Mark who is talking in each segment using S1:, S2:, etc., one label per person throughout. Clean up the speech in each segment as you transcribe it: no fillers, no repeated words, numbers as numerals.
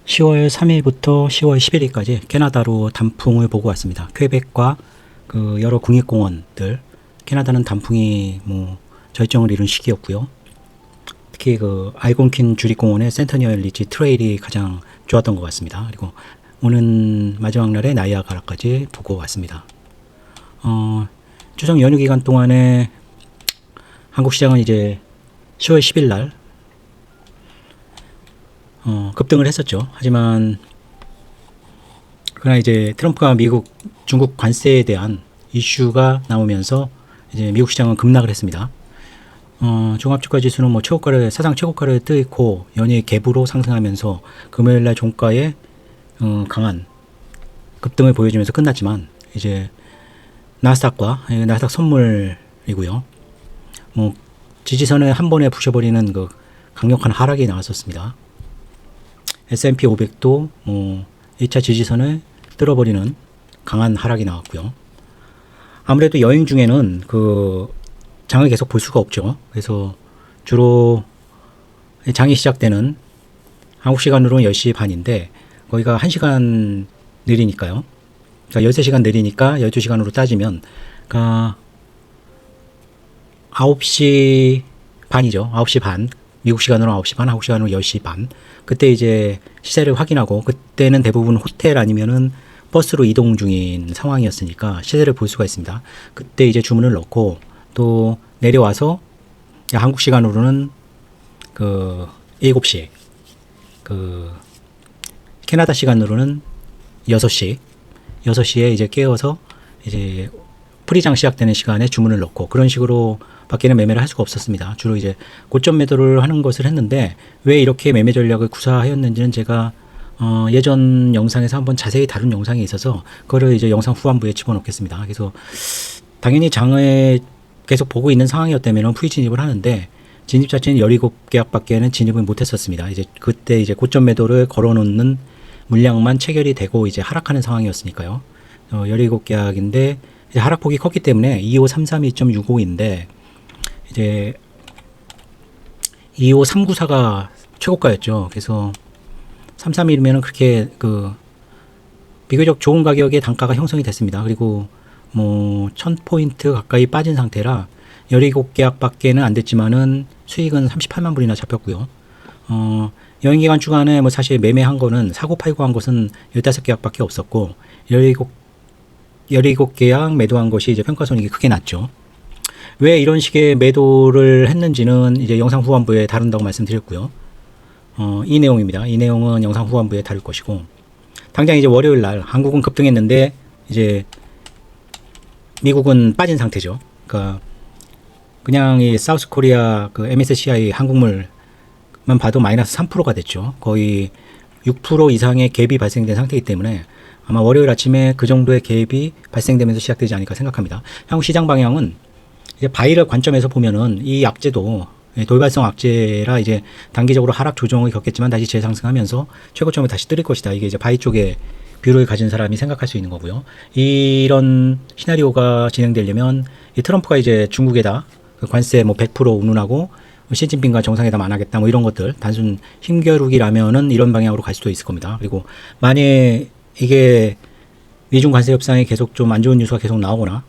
S1: 10월 3일부터 10월 11일까지 캐나다로 단풍을 보고 왔습니다. 퀘벡과 그 여러 국립공원들, 캐나다는 단풍이 절정을 이룬 시기였고요. 특히 그 알곤킨 주립공원의 센터니얼 리지 트레일이 가장 좋았던 것 같습니다. 그리고 오는 마지막 날에 나이아가라까지 보고 왔습니다. 추석 연휴 기간 동안에 한국 시장은 이제 10월 10일 날 급등을 했었죠. 하지만 그러나 이제 트럼프가 중국 관세에 대한 이슈가 나오면서 이제 미국 시장은 급락을 했습니다. 종합주가 지수는 사상 최고가를 뚫고 연일 갭으로 상승하면서 금요일날 종가에 강한 급등을 보여주면서 끝났지만, 이제 나스닥 선물이고요. 지지선을 한 번에 부셔버리는 그 강력한 하락이 나왔었습니다. S&P 500도 1차 지지선을 뚫어버리는 강한 하락이 나왔고요. 아무래도 여행 중에는 그 장을 계속 볼 수가 없죠. 그래서 주로 장이 시작되는 한국 시간으로 10시 반인데 거기가 1시간 느리니까요. 그러니까 13시간 느리니까 12시간으로 따지면 그러니까 9시 반이죠. 9시 반. 미국 시간으로 9시 반, 한국 시간으로 10시 반. 그때 이제 시세를 확인하고, 그때는 대부분 호텔 아니면은 버스로 이동 중인 상황이었으니까 시세를 볼 수가 있습니다. 그때 이제 주문을 넣고 또 내려와서 한국 시간으로는 그 7시, 그 캐나다 시간으로는 6시에 이제 깨어서 이제 프리장 시작되는 시간에 주문을 넣고, 그런 식으로 밖에는 매매를 할 수가 없었습니다. 주로 이제 고점 매도를 하는 것을 했는데, 왜 이렇게 매매 전략을 구사하였는지는 제가 예전 영상에서 한번 자세히 다룬 영상이 있어서 그거를 이제 영상 후반부에 집어넣겠습니다. 그래서 당연히 장을 계속 보고 있는 상황이었다면 프리 진입을 하는데, 진입 자체는 17계약밖에는 진입을 못했었습니다. 이제 그때 이제 고점 매도를 걸어놓는 물량만 체결이 되고 이제 하락하는 상황이었으니까요. 17계약인데 이제 하락폭이 컸기 때문에 25332.65인데 이제 25394가 최고가였죠. 그래서 331이면은 그렇게 그 비교적 좋은 가격의 단가가 형성이 됐습니다. 그리고 1000포인트 가까이 빠진 상태라 17계약밖에는 안 됐지만은 수익은 38만 불이나 잡혔고요. 여행기간 주간에 사실 매매한 거는 사고팔고 한 것은 15계약밖에 없었고, 17계약 매도한 것이 이제 평가손익이 크게 났죠. 왜 이런 식의 매도를 했는지는 이제 영상 후반부에 다룬다고 말씀드렸고요. 이 내용입니다. 이 내용은 영상 후반부에 다룰 것이고, 당장 이제 월요일 날 한국은 급등했는데 이제 미국은 빠진 상태죠. 그러니까 그냥 이 사우스 코리아 그 MSCI 한국물만 봐도 마이너스 3%가 됐죠. 거의 6% 이상의 갭이 발생된 상태이기 때문에 아마 월요일 아침에 그 정도의 갭이 발생되면서 시작되지 않을까 생각합니다. 향후 시장 방향은 이제 바이럴 관점에서 보면은 이 악재도 돌발성 악재라 이제 단기적으로 하락 조정을 겪겠지만 다시 재상승하면서 최고점을 다시 뚫을 것이다. 이게 이제 바이 쪽에 뷰를 가진 사람이 생각할 수 있는 거고요. 이런 시나리오가 진행되려면 이 트럼프가 이제 중국에다 그 관세 100% 운운하고 시진핑과 정상회담 안 하겠다 이런 것들, 단순 힘겨루기라면은 이런 방향으로 갈 수도 있을 겁니다. 그리고 만약에 이게 미중 관세 협상에 계속 좀 안 좋은 뉴스가 계속 나오거나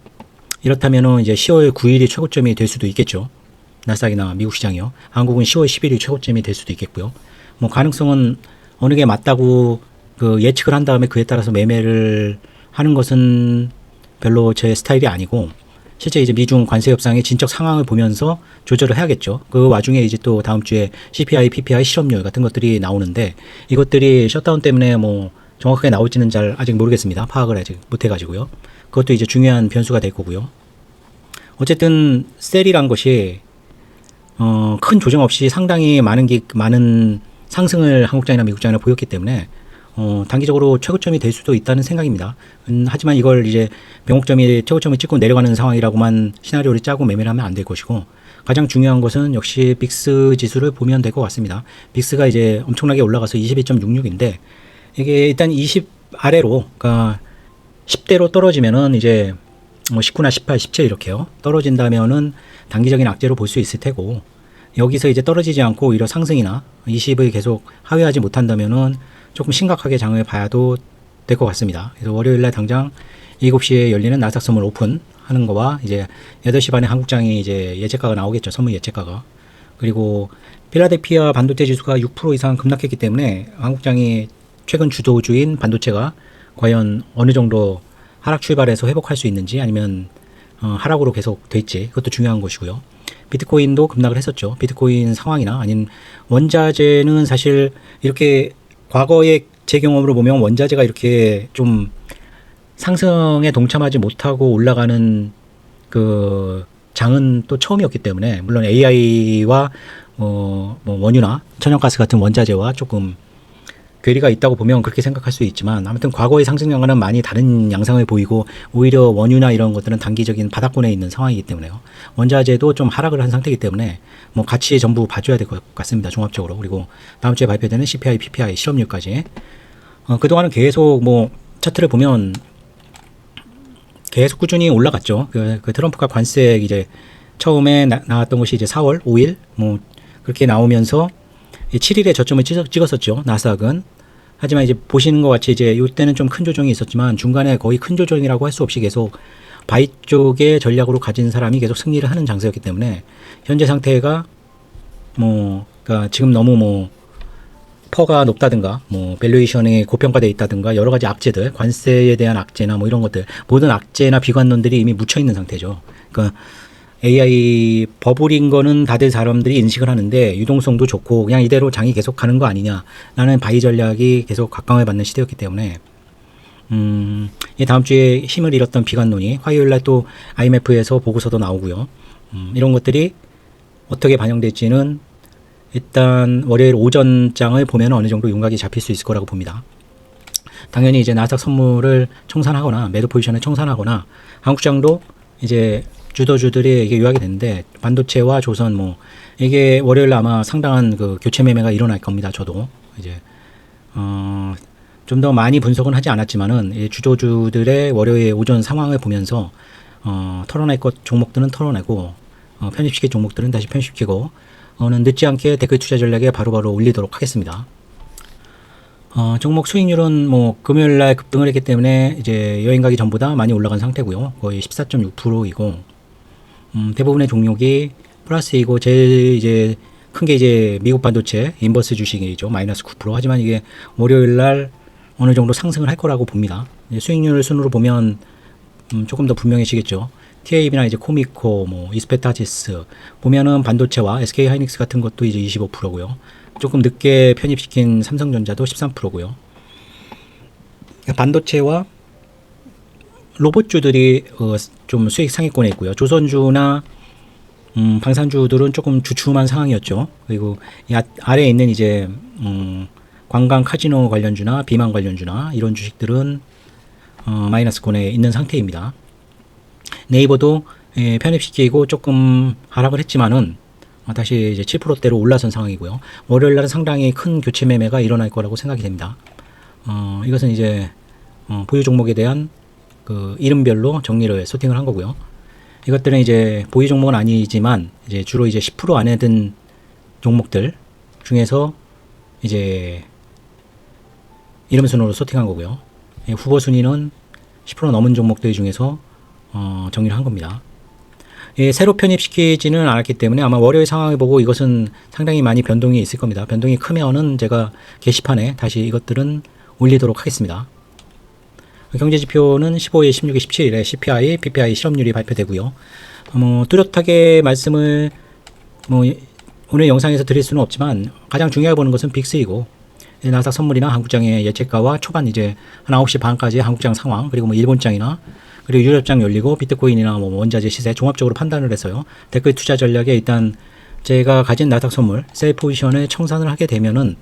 S1: 이렇다면은 이제 10월 9일이 최고점이 될 수도 있겠죠. 나스닥이나 미국 시장이요. 한국은 10월 10일이 최고점이 될 수도 있겠고요. 가능성은 어느 게 맞다고 그 예측을 한 다음에 그에 따라서 매매를 하는 것은 별로 제 스타일이 아니고, 실제 이제 미중 관세 협상의 진척 상황을 보면서 조절을 해야겠죠. 그 와중에 이제 또 다음 주에 CPI, PPI 실업률 같은 것들이 나오는데, 이것들이 셧다운 때문에 정확하게 나올지는 잘 아직 모르겠습니다. 파악을 아직 못 해가지고요. 그것도 이제 중요한 변수가 될 거고요. 어쨌든 셀이란 것이 큰 조정 없이 상당히 많은 상승을 한국장이나 미국장이나 보였기 때문에 단기적으로 최고점이 될 수도 있다는 생각입니다. 하지만 이걸 이제 병옥점이 최고점을 찍고 내려가는 상황이라고만 시나리오를 짜고 매매를 하면 안 될 것이고, 가장 중요한 것은 역시 빅스 지수를 보면 될 것 같습니다. 빅스가 이제 엄청나게 올라가서 21.66인데 이게 일단 20 아래로, 그러니까 10대로 떨어지면은 이제 19나 18, 17 이렇게요. 떨어진다면은 단기적인 악재로 볼 수 있을 테고, 여기서 이제 떨어지지 않고 오히려 상승이나 20을 계속 하회하지 못한다면은 조금 심각하게 장을 봐도 될 것 같습니다. 그래서 월요일 날 당장 7시에 열리는 나스닥 선물 오픈 하는 거와 이제 8시 반에 한국장이 이제 예측가가 나오겠죠. 선물 예측가가. 그리고 필라델피아 반도체 지수가 6% 이상 급락했기 때문에 한국장이 최근 주도주인 반도체가 과연 어느 정도 하락 출발해서 회복할 수 있는지 아니면 하락으로 계속 될지 그것도 중요한 것이고요. 비트코인도 급락을 했었죠. 비트코인 상황이나 아니면 원자재는 사실 이렇게 과거의 제 경험으로 보면 원자재가 이렇게 좀 상승에 동참하지 못하고 올라가는 그 장은 또 처음이었기 때문에 물론 AI와 뭐 원유나 천연가스 같은 원자재와 조금 괴리가 있다고 보면 그렇게 생각할 수 있지만 아무튼 과거의 상승량과는 많이 다른 양상을 보이고 오히려 원유나 이런 것들은 단기적인 바닥권에 있는 상황이기 때문에요. 원자재도 좀 하락을 한 상태이기 때문에 뭐 같이 전부 봐줘야 될 것 같습니다. 종합적으로. 그리고 다음 주에 발표되는 CPI, PPI 실업률까지. 그동안은 계속 뭐 차트를 보면 계속 꾸준히 올라갔죠. 그 트럼프가 관세 이제 처음에 나왔던 것이 이제 4월 5일 뭐 그렇게 나오면서 7일에 저점을 찍었었죠. 나스닥은. 하지만 이제 보시는 것 같이 이제 이때는 좀 큰 조정이 있었지만 중간에 거의 큰 조정이라고 할 수 없이 계속 바이 쪽의 전략으로 가진 사람이 계속 승리를 하는 장세였기 때문에 현재 상태가 뭐 그러니까 지금 너무 뭐 퍼가 높다든가 뭐 밸류에이션이 고평가되어 있다든가 여러 가지 악재들 관세에 대한 악재나 뭐 이런 것들 모든 악재나 비관론들이 이미 묻혀 있는 상태죠. 그러니까 AI 버블인 거는 다들 사람들이 인식을 하는데 유동성도 좋고 그냥 이대로 장이 계속 가는 거 아니냐라는 바이 전략이 계속 각광을 받는 시대였기 때문에 다음 주에 힘을 잃었던 비관론이 화요일 날 또 IMF에서 보고서도 나오고요. 이런 것들이 어떻게 반영될지는 일단 월요일 오전장을 보면 어느 정도 윤곽이 잡힐 수 있을 거라고 봅니다. 당연히 이제 나스닥 선물을 청산하거나 매도 포지션을 청산하거나 한국장도 이제 주도주들이 이게 요약이 됐는데 반도체와 조선 뭐 이게 월요일 아마 상당한 그 교체 매매가 일어날 겁니다. 저도 이제 좀 더 많이 분석은 하지 않았지만은 이 주도주들의 월요일 오전 상황을 보면서 털어낼 것 종목들은 털어내고 편입시킬 종목들은 다시 편입시키고 늦지 않게 댓글 투자 전략에 바로바로 올리도록 하겠습니다. 종목 수익률은 뭐 금요일 날 급등을 했기 때문에 이제 여행 가기 전보다 많이 올라간 상태고요. 거의 14.6%이고 대부분의 종목이 플러스이고 제일 이제 큰 게 이제 미국 반도체 인버스 주식이죠. 마이너스 9%. 하지만 이게 월요일 날 어느 정도 상승을 할 거라고 봅니다. 수익률 순으로 보면 조금 더 분명해지겠죠. TAB나 이제 코미코, 뭐 이스페타지스 보면은 반도체와 SK 하이닉스 같은 것도 이제 25%고요. 조금 늦게 편입시킨 삼성전자도 13%고요. 반도체와 로봇주들이 좀 수익 상위권에 있고요. 조선주나 방산주들은 조금 주춤한 상황이었죠. 그리고 이 아래에 있는 이제 관광 카지노 관련주나 비만 관련주나 이런 주식들은 마이너스권에 있는 상태입니다. 네이버도 편입시키고 조금 하락을 했지만은 다시 이제 7%대로 올라선 상황이고요. 월요일 날은 상당히 큰 교체 매매가 일어날 거라고 생각이 됩니다. 이것은 이제 보유 종목에 대한 그 이름별로 정리를 세팅을 한 거고요. 이것들은 이제 보유 종목은 아니지만 이제 주로 이제 10% 안에 든 종목들 중에서 이제 이름 순으로 소팅한 거고요. 후보 순위는 10% 넘은 종목들 중에서 정리를 한 겁니다. 새로 편입시키지는 않았기 때문에 아마 월요일 상황을 보고 이것은 상당히 많이 변동이 있을 겁니다. 변동이 크면은 제가 게시판에 다시 이것들은 올리도록 하겠습니다. 경제지표는 15일, 16일, 17일에 CPI, PPI 실업률이 발표되고요. 뚜렷하게 말씀을 오늘 영상에서 드릴 수는 없지만 가장 중요하게 보는 것은 빅스이고 나스닥 선물이나 한국장의 예측가와 초반 이제 한 9시 반까지 한국장 상황 그리고 뭐 일본장이나 그리고 유럽장 열리고 비트코인이나 뭐 원자재 시세 종합적으로 판단을 해서요. 댓글 투자 전략에 일단 제가 가진 나스닥 선물 셀 포지션을 청산을 하게 되면은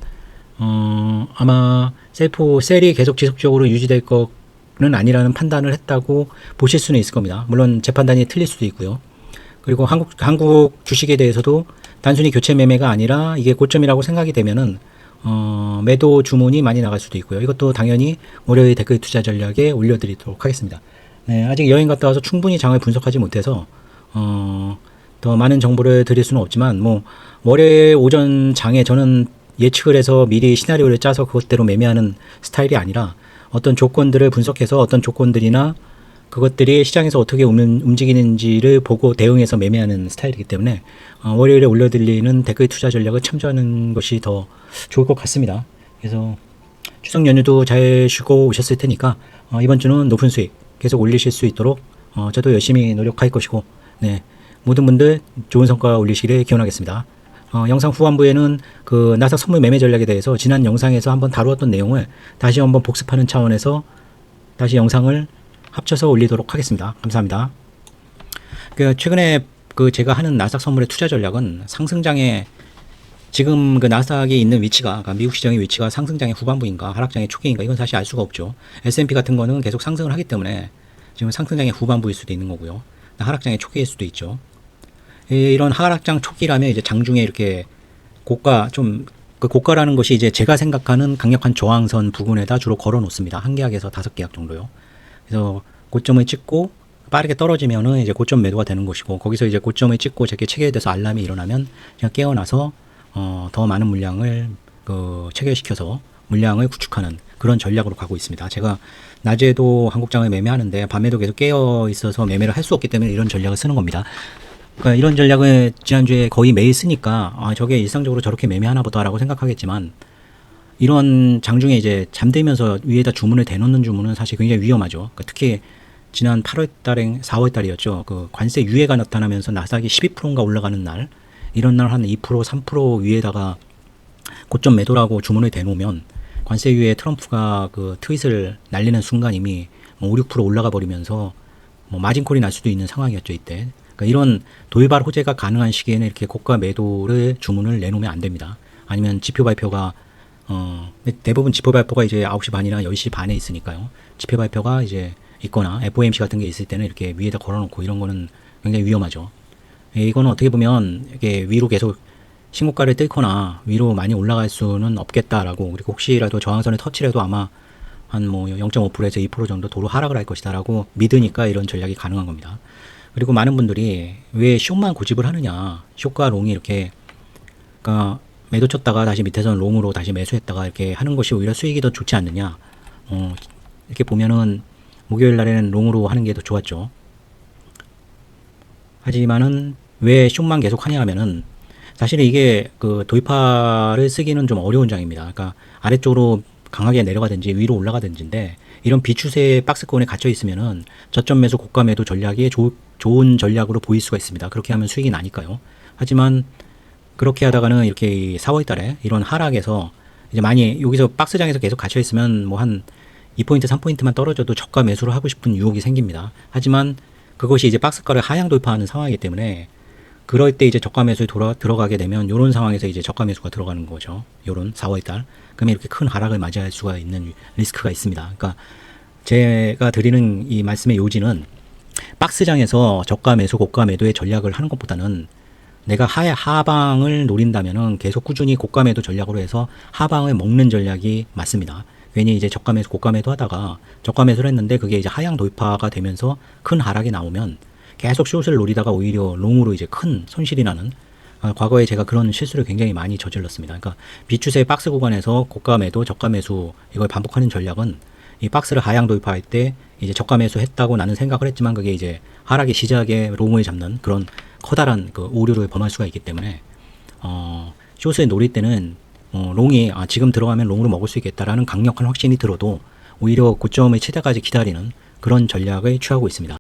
S1: 아마 셀이 계속 지속적으로 유지될 거는 아니라는 판단을 했다고 보실 수는 있을 겁니다. 물론 제 판단이 틀릴 수도 있고요. 그리고 한국 주식에 대해서도 단순히 교체 매매가 아니라 이게 고점이라고 생각이 되면은 매도 주문이 많이 나갈 수도 있고요. 이것도 당연히 월요일 댓글 투자 전략에 올려드리도록 하겠습니다. 네, 아직 여행 갔다 와서 충분히 장을 분석하지 못해서 더 많은 정보를 드릴 수는 없지만 뭐 월요일 오전 장에 저는 예측을 해서 미리 시나리오를 짜서 그것대로 매매하는 스타일이 아니라 어떤 조건들을 분석해서 어떤 조건들이나 그것들이 시장에서 어떻게 움직이는지를 보고 대응해서 매매하는 스타일이기 때문에 월요일에 올려드리는 데크의 투자 전략을 참조하는 것이 더 좋을 것 같습니다. 그래서 추석 연휴도 잘 쉬고 오셨을 테니까 이번 주는 높은 수익 계속 올리실 수 있도록 저도 열심히 노력할 것이고, 네, 모든 분들 좋은 성과 올리시기를 기원하겠습니다. 영상 후반부에는 그 나스닥 선물 매매 전략에 대해서 지난 영상에서 한번 다루었던 내용을 다시 한번 복습하는 차원에서 다시 영상을 합쳐서 올리도록 하겠습니다. 감사합니다. 최근에 제가 하는 나스닥 선물의 투자 전략은 상승장에 지금 그 나스닥이 있는 위치가, 그러니까 미국 시장의 위치가 상승장의 후반부인가 하락장의 초기인가, 이건 사실 알 수가 없죠. S&P 같은 거는 계속 상승을 하기 때문에 지금 상승장의 후반부일 수도 있는 거고요. 하락장의 초기일 수도 있죠. 이런 하락장 초기라면 이제 장중에 이렇게 고가 그 고가라는 것이 이제 제가 생각하는 강력한 저항선 부근에다 주로 걸어 놓습니다. 한 계약에서 5계약 정도요. 그래서 고점을 찍고 빠르게 떨어지면은 이제 고점 매도가 되는 것이고, 거기서 이제 고점을 찍고 저렇게 체결돼서 알람이 일어나면 그냥 깨어나서 더 많은 물량을 체결시켜서 물량을 구축하는 그런 전략으로 가고 있습니다. 제가 낮에도 한국장을 매매하는데 밤에도 계속 깨어 있어서 매매를 할 수 없기 때문에 이런 전략을 쓰는 겁니다. 그러니까 이런 전략을 지난주에 거의 매일 쓰니까 저게 일상적으로 저렇게 매매하나 보다라고 생각하겠지만, 이런 장중에 이제 잠들면서 위에다 주문을 대놓는 주문은 사실 굉장히 위험하죠. 그러니까 특히 지난 8월 달에 4월 달이었죠. 그 관세 유예가 나타나면서 나스닥이 12%인가 올라가는 날, 이런 날 한 2%, 3% 위에다가 고점 매도라고 주문을 대놓으면 관세 유예 트럼프가 그 트윗을 날리는 순간 이미 5, 6% 올라가 버리면서 마진콜이 날 수도 있는 상황이었죠, 이때. 그러니까 이런 돌발 호재가 가능한 시기에는 이렇게 고가 매도를 주문을 내놓으면 안 됩니다. 아니면 지표 발표가 대부분 지표 발표가 이제 9시 반이나 10시 반에 있으니까요. 지표 발표가 이제 있거나 FOMC 같은 게 있을 때는 이렇게 위에다 걸어놓고 이런 거는 굉장히 위험하죠. 이거는 어떻게 보면 이게 위로 계속 신고가를 뚫거나 위로 많이 올라갈 수는 없겠다라고, 그리고 혹시라도 저항선을 터치해도 아마 한 0.5%에서 2% 정도 도로 하락을 할 것이다라고 믿으니까 이런 전략이 가능한 겁니다. 그리고 많은 분들이 왜 숏만 고집을 하느냐, 숏과 롱이 이렇게, 그러니까 매도 쳤다가 다시 밑에서는 롱으로 다시 매수했다가 이렇게 하는 것이 오히려 수익이 더 좋지 않느냐. 이렇게 보면은 목요일 날에는 롱으로 하는 게 더 좋았죠. 하지만은 왜 숏만 계속 하냐 하면은 사실은 이게 그 돌파를 쓰기는 좀 어려운 장입니다. 그러니까 아래쪽으로 강하게 내려가든지 위로 올라가든지인데, 이런 비추세의 박스권에 갇혀 있으면은 저점 매수 고가 매도 전략이 좋은 전략으로 보일 수가 있습니다. 그렇게 하면 수익이 나니까요. 하지만 그렇게 하다가는 이렇게 4월 달에 이런 하락에서 이제 많이 여기서 박스장에서 계속 갇혀 있으면 한 2포인트, 3포인트만 떨어져도 저가 매수를 하고 싶은 유혹이 생깁니다. 하지만 그것이 이제 박스가를 하향 돌파하는 상황이기 때문에 그럴 때 이제 저가 매수에 들어가게 되면 이런 상황에서 이제 저가 매수가 들어가는 거죠. 요런 4월 달. 그러면 이렇게 큰 하락을 맞이할 수가 있는 리스크가 있습니다. 그러니까 제가 드리는 이 말씀의 요지는 박스장에서 저가 매수, 고가 매도의 전략을 하는 것보다는 내가 하방을 노린다면은 계속 꾸준히 고가 매도 전략으로 해서 하방을 먹는 전략이 맞습니다. 괜히 이제 저가 매수, 고가 매도 하다가 저가 매수를 했는데 그게 이제 하향 돌파가 되면서 큰 하락이 나오면 계속 숏을 노리다가 오히려 롱으로 이제 큰 손실이 나는, 과거에 제가 그런 실수를 굉장히 많이 저질렀습니다. 그러니까 비추세 박스 구간에서 고가 매도, 저가 매수 이걸 반복하는 전략은 이 박스를 하향 돌파할 때 이제 저가 매수 했다고 나는 생각을 했지만 그게 이제 하락의 시작에 롱을 잡는 그런 커다란 그 오류를 범할 수가 있기 때문에 숏을 노릴 때는 롱이 지금 들어가면 롱으로 먹을 수 있겠다라는 강력한 확신이 들어도 오히려 고점의 최대까지 기다리는 그런 전략을 취하고 있습니다.